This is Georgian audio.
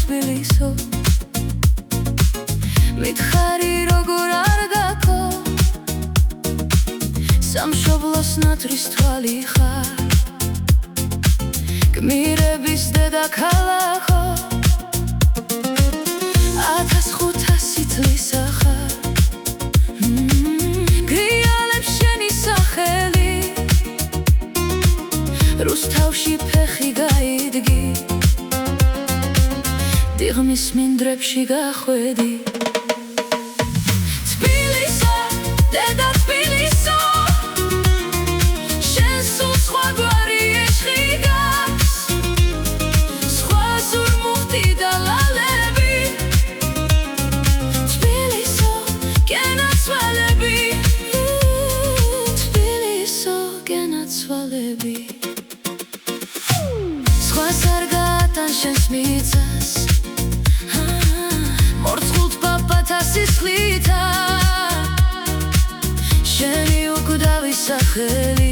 თბილისო მითხარი როგორ არ გაქო სამშობლოს ნათრის თვალი ხარ გმირების დედაქალაქო 1500 წლისა ხარ გრიალებს შენი სახელი რუსთავში ფეხი გაიდგი დიღმის მინდრებში გახვედი თბილისო, დედა თბილისო შენ სულ სხვაგვარი ეშხი გაქვს სხვა ზურმუხტი და ლალები თბილისო, გენაცვალები თბილისო, გენაცვალები სხვას არ გაატან შენს მიწას მორცხულთ პაპათა სისხლითა შენი უკვდავი სახელი